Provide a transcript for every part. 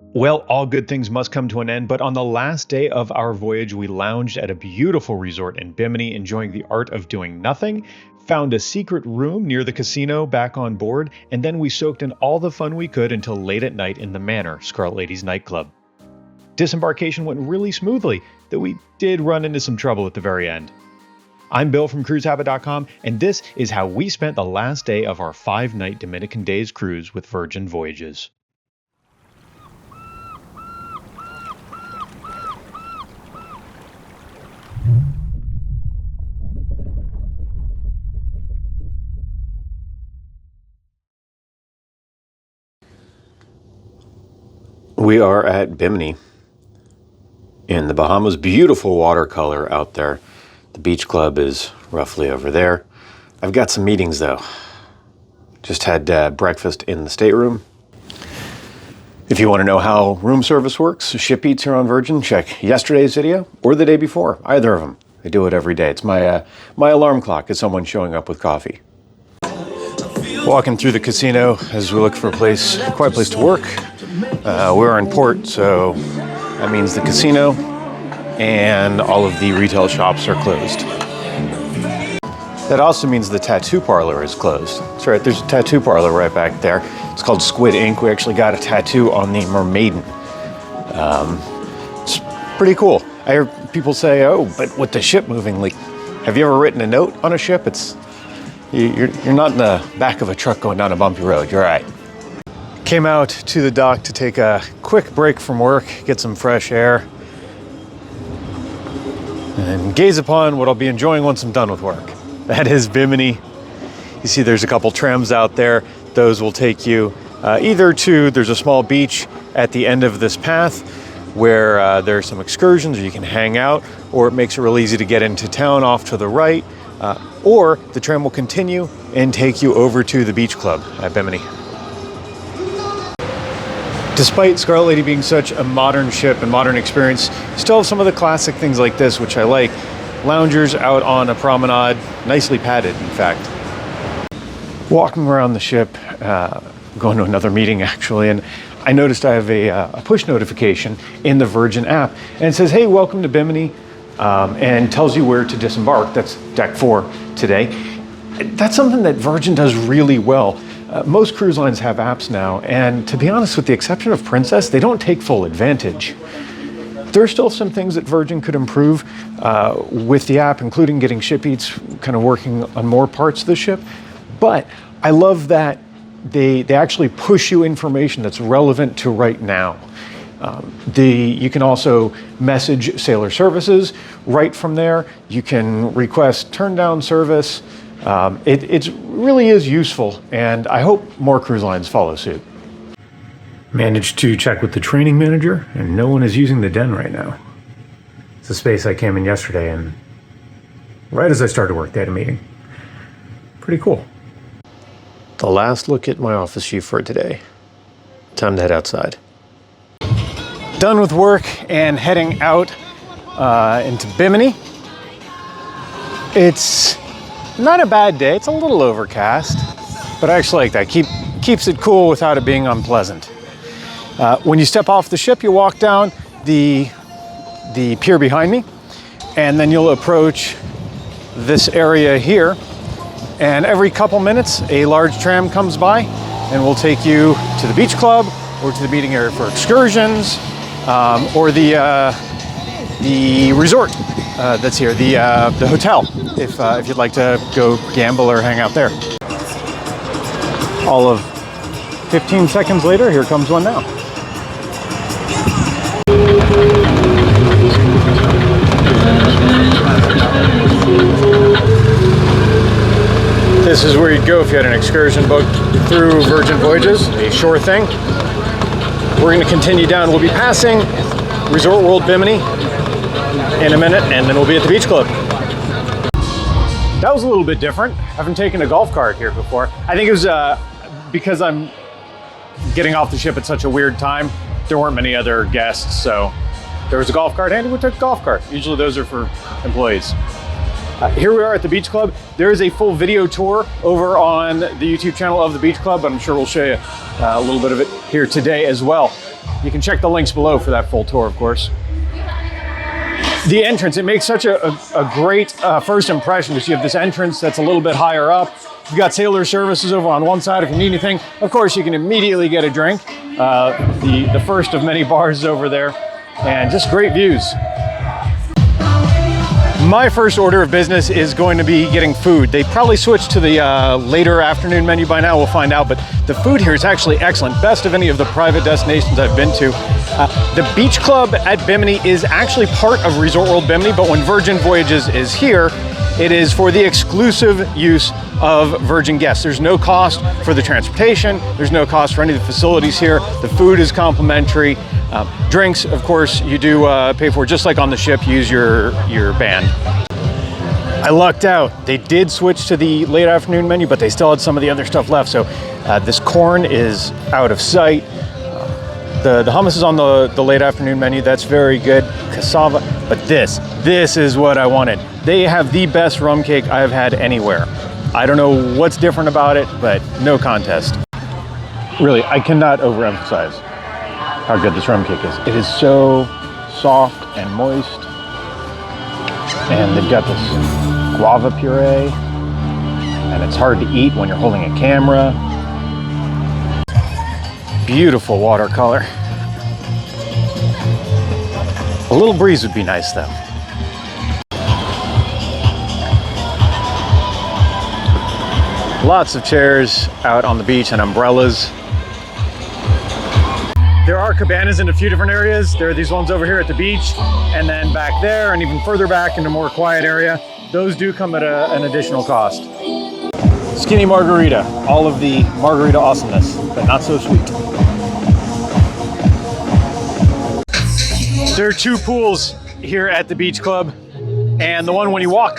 Well, all good things must come to an end, but on the last day of our voyage, we lounged at a beautiful resort in Bimini, enjoying the art of doing nothing, found a secret room near the casino back on board, and then we soaked in all the fun we could until late at night in the Manor, Scarlet Lady's nightclub. Disembarkation went really smoothly, though we did run into some trouble at the very end. I'm Bill from CruiseHabit.com, and this is how we spent the last day of our 5-night Dominican days cruise with Virgin Voyages. We are at Bimini in the Bahamas. Beautiful watercolor out there. The beach club is roughly over there. I've got some meetings though. Just had breakfast in the stateroom. If you want to know how room service works, ship eats here on Virgin, check yesterday's video or the day before. Either of them. I do it every day. It's my alarm clock is someone showing up with coffee. Walking through the casino as we look for a quiet place to work. We're in port, so that means the casino and all of the retail shops are closed. That also means the tattoo parlor is closed. That's right, there's a tattoo parlor right back there. It's called Squid Ink. We actually got a tattoo on the mermaiden. It's pretty cool. I hear people say, oh, but with the ship moving, like, have you ever written a note on a ship? You're not in the back of a truck going down a bumpy road, you're all right. Came out to the dock to take a quick break from work, get some fresh air, and gaze upon what I'll be enjoying once I'm done with work. That is Bimini. You see there's a couple trams out there. Those will take you either to, there's a small beach at the end of this path where there's some excursions or you can hang out, or it makes it real easy to get into town off to the right, or the tram will continue and take you over to the beach club at Bimini. Despite Scarlet Lady being such a modern ship and modern experience, still have some of the classic things like this, which I like. Loungers out on a promenade, nicely padded, in fact. Walking around the ship, going to another meeting actually, and I noticed I have a push notification in the Virgin app, and it says, hey, welcome to Bimini, and tells you where to disembark. That's deck 4 today. That's something that Virgin does really well. Most cruise lines have apps now, and to be honest, with the exception of Princess, they don't take full advantage. There are still some things that Virgin could improve with the app, including getting ship eats kind of working on more parts of the ship. But I love that they actually push you information that's relevant to right now. You can also message sailor services right from there. You can request turn down service. It really is useful, and I hope more cruise lines follow suit. Managed to check with the training manager, and no one is using the den right now. It's a space I came in yesterday, and right as I started work, they had a meeting. Pretty cool. The last look at my office sheet for today. Time to head outside. Done with work and heading out into Bimini. It's not a bad day. It's a little overcast, but I actually like that. Keeps it cool without it being unpleasant. When you step off the ship, you walk down the pier behind me, and then you'll approach this area here. And every couple minutes, a large tram comes by, and will take you to the beach club or to the meeting area for excursions, or the resort that's here, the hotel, if you'd like to go gamble or hang out there. All of 15 seconds later, here comes one now. This is where you'd go if you had an excursion booked through Virgin Voyages, a shore thing. We're going to continue down. We'll be passing Resort World Bimini in a minute, and then we'll be at the beach club. That was a little bit different. I haven't taken a golf cart here before. I think it was because I'm getting off the ship at such a weird time. There weren't many other guests, so there was a golf cart handy. We took a golf cart. Usually those are for employees. Here we are at the beach club. There is a full video tour over on the YouTube channel of the beach club, but I'm sure we'll show you a little bit of it here today as well. You can check the links below for that full tour, of course. The entrance, it makes such a great first impression because you have this entrance that's a little bit higher up. You've got sailor services over on one side if you need anything. Of course, you can immediately get a drink. The first of many bars over there, and just great views. My first order of business is going to be getting food. They probably switched to the later afternoon menu by now, we'll find out, but the food here is actually excellent. Best of any of the private destinations I've been to. The beach club at Bimini is actually part of Resort World Bimini, but when Virgin Voyages is here, it is for the exclusive use of Virgin guests. There's no cost for the transportation, there's no cost for any of the facilities here. The food is complimentary. Drinks, of course, you do pay for, just like on the ship, use your band. I lucked out. They did switch to the late afternoon menu, but they still had some of the other stuff left. So this corn is out of sight. The hummus is on the late afternoon menu. That's very good. Cassava. But this is what I wanted. They have the best rum cake I've had anywhere. I don't know what's different about it, but no contest. Really, I cannot overemphasize how good this rum cake is. It is so soft and moist. And they've got this guava puree. And it's hard to eat when you're holding a camera. Beautiful watercolor. A little breeze would be nice though. Lots of chairs out on the beach and umbrellas. There are cabanas in a few different areas. There are these ones over here at the beach, and then back there, and even further back in a more quiet area. Those do come at an additional cost. Skinny margarita, all of the margarita awesomeness, but not so sweet. There are two pools here at the beach club, and the one when you walk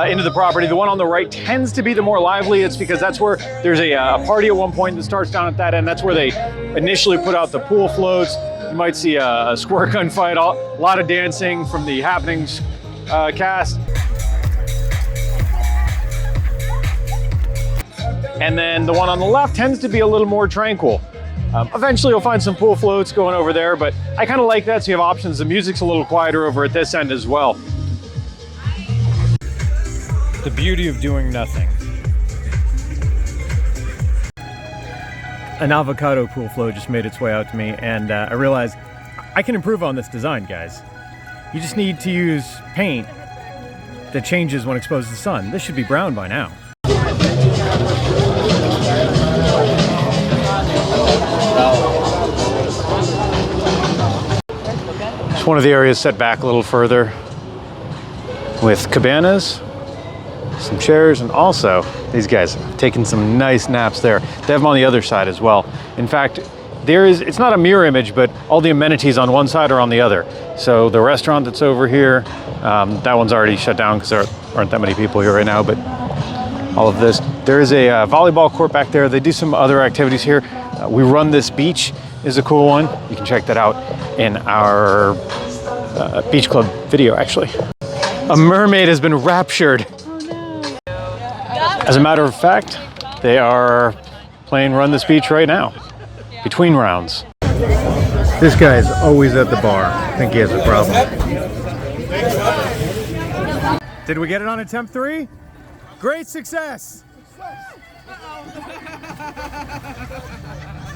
into the property, the one on the right tends to be the more lively. It's because that's where there's a party at one point that starts down at that end. That's where they initially put out the pool floats. You might see a squirt gun fight, a lot of dancing from the Happenings cast. And then the one on the left tends to be a little more tranquil. Eventually you'll find some pool floats going over there, but I kind of like that, so you have options. The music's a little quieter over at this end as well. The beauty of doing nothing. An avocado pool float just made its way out to me, and I realized I can improve on this design, guys. You just need to use paint that changes when exposed to the sun. This should be brown by now. It's one of the areas set back a little further with cabanas, some chairs, and also these guys have taken some nice naps there. They have them on the other side as well. In fact, it's not a mirror image, but all the amenities on one side are on the other. So the restaurant that's over here, that one's already shut down because there aren't that many people here right now, but all of this. There is a volleyball court back there. They do some other activities here. We Run This Beach is a cool one. You can check that out in our beach club video, actually. A mermaid has been raptured. As a matter of fact, they are playing Run This Beach right now, between rounds. This guy's always at the bar. I think he has a problem. Did we get it on attempt 3? Great success!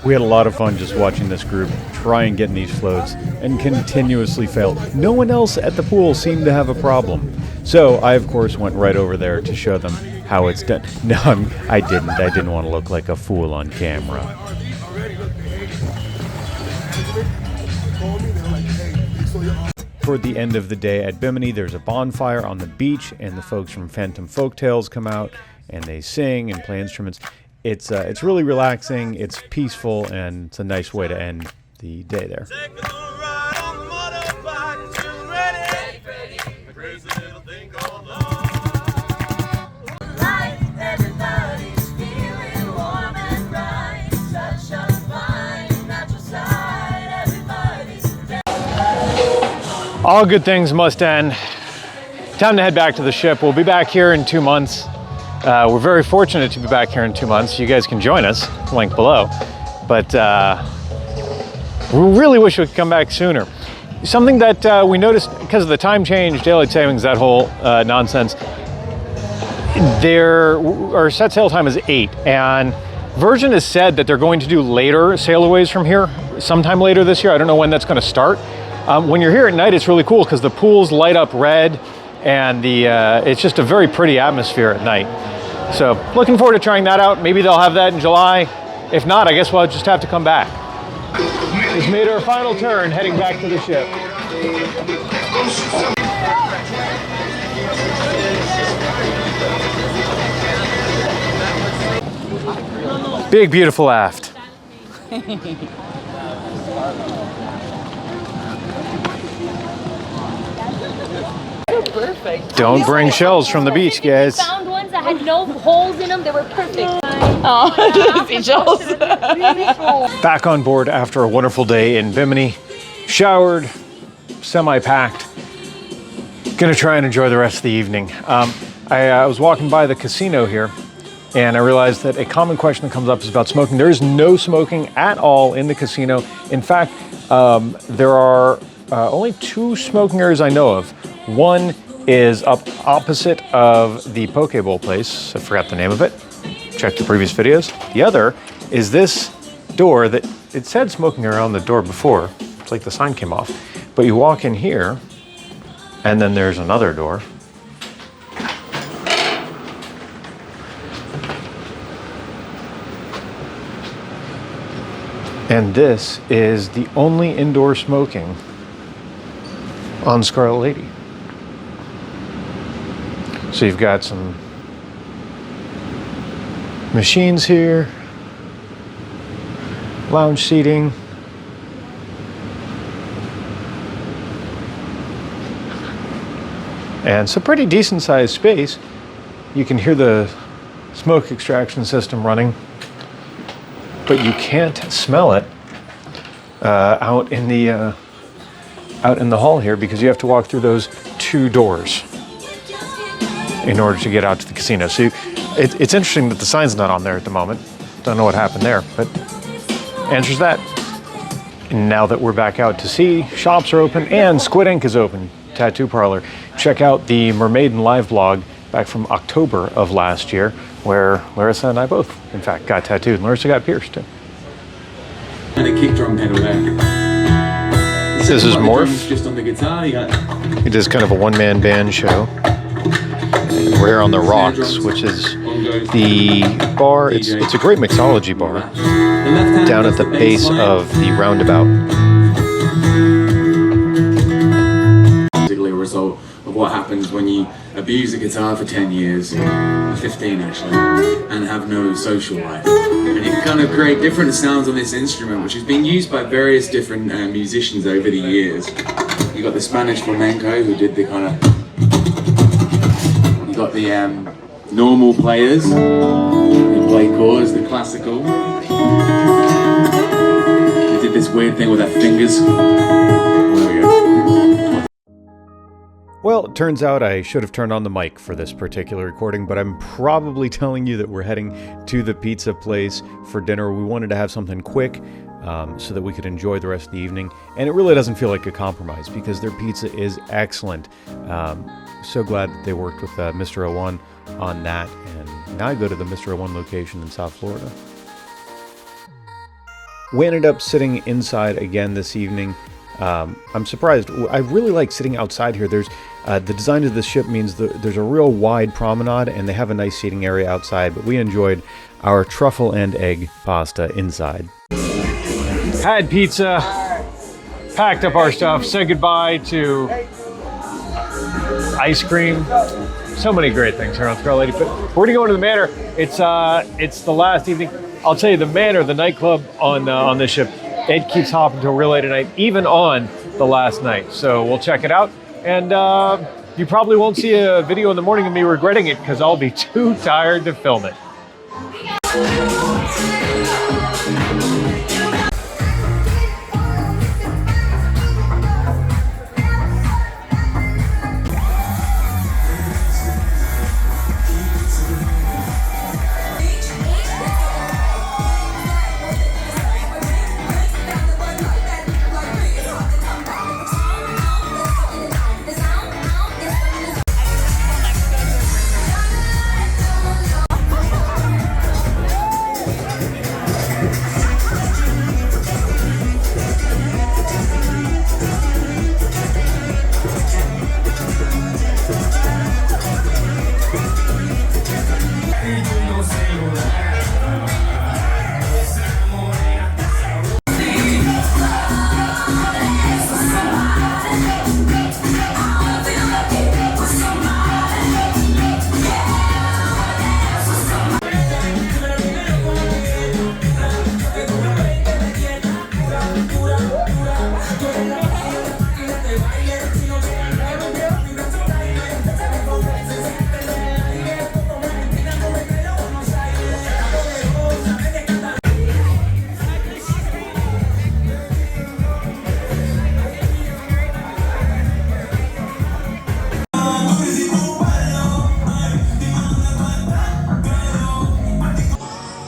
We had a lot of fun just watching this group try and get in these floats and continuously fail. No one else at the pool seemed to have a problem. So I, of course, went right over there to show them how it's done. No, I didn't. I didn't want to look like a fool on camera. Toward the end of the day at Bimini, there's a bonfire on the beach, and the folks from Phantom Folktales come out and they sing and play instruments. It's really relaxing, it's peaceful, and it's a nice way to end the day there. All good things must end. Time to head back to the ship. We'll be back here in 2 months. We're very fortunate to be back here in 2 months. You guys can join us, link below. But We really wish we could come back sooner. Something that we noticed because of the time change, daylight savings, that whole nonsense, our set sail time is 8, and Virgin has said that they're going to do later sailaways from here, sometime later this year. I don't know when that's going to start. When you're here at night, it's really cool because the pools light up red, and it's just a very pretty atmosphere at night. So looking forward to trying that out. Maybe they'll have that in July. If not, I guess we'll just have to come back. Just made our final turn, heading back to the ship. Big, beautiful aft. Perfect. Don't bring shells from the beach, guys. We found ones that had no holes in them. They were perfect. Oh, seashells. Back on board after a wonderful day in Bimini. Showered, semi-packed. Gonna try and enjoy the rest of the evening. I was walking by the casino here, and I realized that a common question that comes up is about smoking. There is no smoking at all in the casino. In fact, there are only 2 smoking areas I know of. One is up opposite of the poke bowl place. I forgot the name of it. Check the previous videos. The other is this door that it said smoking area on the door before. It's like the sign came off. But you walk in here, and then there's another door. And this is the only indoor smoking on Scarlet Lady. So you've got some machines here, lounge seating, and it's a pretty decent sized space. You can hear the smoke extraction system running, but you can't smell it out in the hall here because you have to walk through those 2 doors in order to get out to the casino. So it's interesting that the sign's not on there at the moment. Don't know what happened there, but answers that. And now that we're back out to sea, shops are open and Squid Ink is open, tattoo parlor. Check out the Mermaiden live blog back from October of last year, where Larissa and I both, in fact, got tattooed, and Larissa got pierced too. And a kick drum pedal there. This is Morph. Just on the guitar, He does kind of a one-man band show. And we're here on the Rocks, which is the bar. It's a great mixology bar down at the base of the roundabout. Basically a result of what happens when you abuse the guitar for 10 years, 15 actually, and have no social life. And you kind of create different sounds on this instrument, which has been used by various different musicians over the years. You got the Spanish flamenco who did the kind of, you got the normal players who play chords, the classical. They did this weird thing with their fingers. There we go. Well, it turns out I should have turned on the mic for this particular recording, but I'm probably telling you that we're heading to the pizza place for dinner. We wanted to have something quick so that we could enjoy the rest of the evening, and it really doesn't feel like a compromise because their pizza is excellent. So glad that they worked with Mr. 01 on that, and now I go to the Mr. 01 location in South Florida. We ended up sitting inside again this evening. I'm surprised. I really like sitting outside here. There's the design of the ship means there's a real wide promenade, and they have a nice seating area outside, but we enjoyed our truffle and egg pasta inside. Had pizza, packed up our stuff, said goodbye to ice cream. So many great things here on Scarlet Lady, but we're gonna go into the Manor. It's the last evening. I'll tell you, the Manor, the nightclub on this ship, it keeps hopping till real late at night, even on the last night. So we'll check it out. And you probably won't see a video in the morning of me regretting it because I'll be too tired to film it.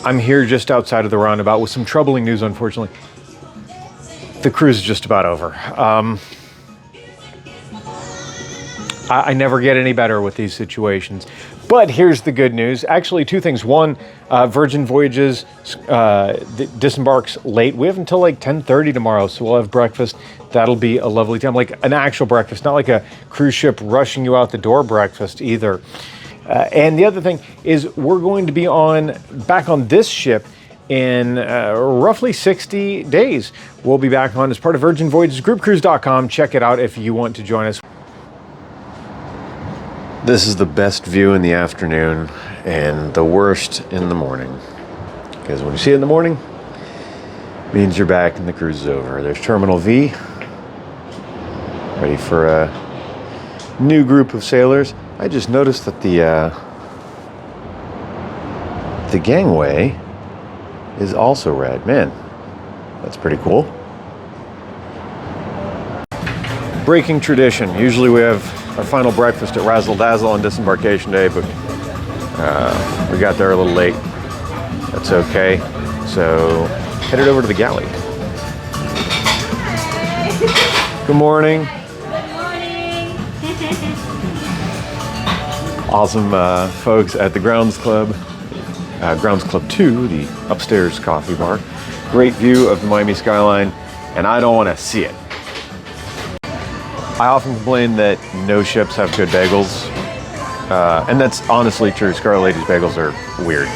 I'm here just outside of the roundabout with some troubling news, unfortunately. The cruise is just about over. I never get any better with these situations. But here's the good news. Actually, two things. One, Virgin Voyages disembarks late. We have until like 10:30 tomorrow, so we'll have breakfast. That'll be a lovely time, like an actual breakfast, not like a cruise ship rushing you out the door breakfast either. And the other thing is we're going to be back on this ship in roughly 60 days. We'll be back on as part of Virgin Voyages, groupcruise.com. Check it out if you want to join us. This is the best view in the afternoon and the worst in the morning. Because when you see it in the morning, it means you're back and the cruise is over. There's Terminal V, ready for a new group of sailors. I just noticed that the gangway is also red. Man, that's pretty cool. Breaking tradition. Usually we have our final breakfast at Razzle Dazzle on Disembarkation Day, but we got there a little late. That's okay. So headed over to the Galley. Good morning. Good morning. Awesome folks at the Grounds Club 2, the upstairs coffee bar. Great view of the Miami skyline, and I don't want to see it. I often complain that no ships have good bagels, and that's honestly true. Scarlet Lady's bagels are weird.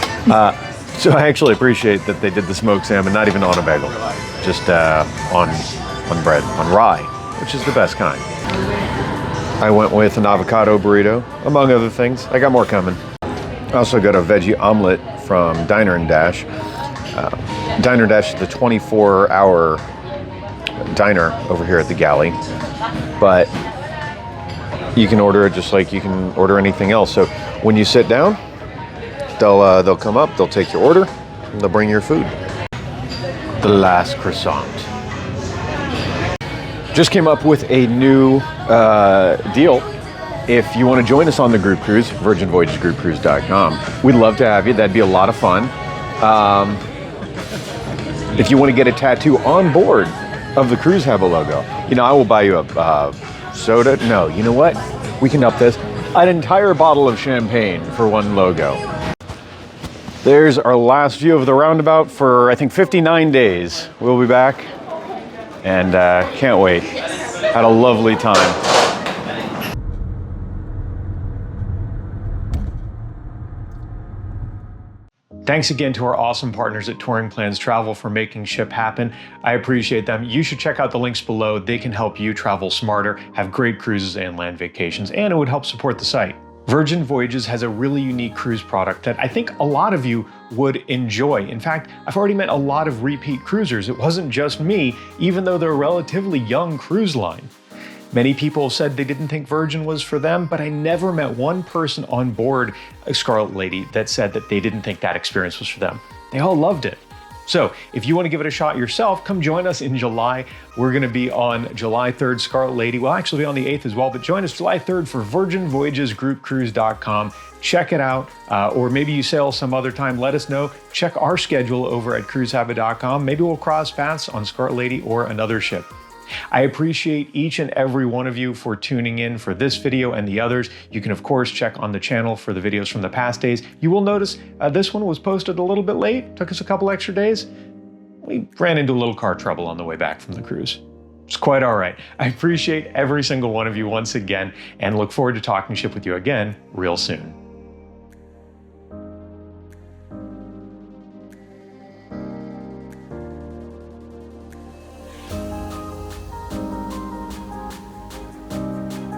So I actually appreciate that they did the smoked salmon, not even on a bagel, just on bread, on rye, which is the best kind. I went with an avocado burrito, among other things. I got more coming. I also got a veggie omelet from Diner and Dash. Diner and Dash is the 24-hour diner over here at the Galley, but you can order it just like you can order anything else. So when you sit down, they'll come up, they'll take your order, and they'll bring your food. The last croissant. Just came up with a new deal. If you want to join us on the group cruise, virginvoyagesgroupcruise.com, we'd love to have you. That'd be a lot of fun. If you want to get a tattoo on board of the CruiseHabit logo, I will buy you a soda. No, you know what? We can up this. An entire bottle of champagne for one logo. There's our last view of the roundabout for, I think, 59 days. We'll be back, and can't wait. Had a lovely time. Thanks again to our awesome partners at Touring Plans Travel for making ship happen. I appreciate them. You should check out the links below. They can help you travel smarter, have great cruises and land vacations, and it would help support the site. Virgin Voyages has a really unique cruise product that I think a lot of you would enjoy. In fact, I've already met a lot of repeat cruisers. It wasn't just me, even though they're a relatively young cruise line. Many people said they didn't think Virgin was for them, but I never met one person on board a Scarlet Lady that said that they didn't think that experience was for them. They all loved it. So if you want to give it a shot yourself, come join us in July. We're going to be on July 3rd, Scarlet Lady. We'll actually be on the 8th as well, but join us July 3rd for Virgin Voyages, groupcruise.com. Check it out, or maybe you sail some other time, let us know. Check our schedule over at CruiseHabit.com. Maybe we'll cross paths on Scarlet Lady or another ship. I appreciate each and every one of you for tuning in for this video and the others. You can, of course, check on the channel for the videos from the past days. You will notice this one was posted a little bit late, took us a couple extra days. We ran into a little car trouble on the way back from the cruise. It's quite all right. I appreciate every single one of you once again and look forward to talking ship with you again real soon.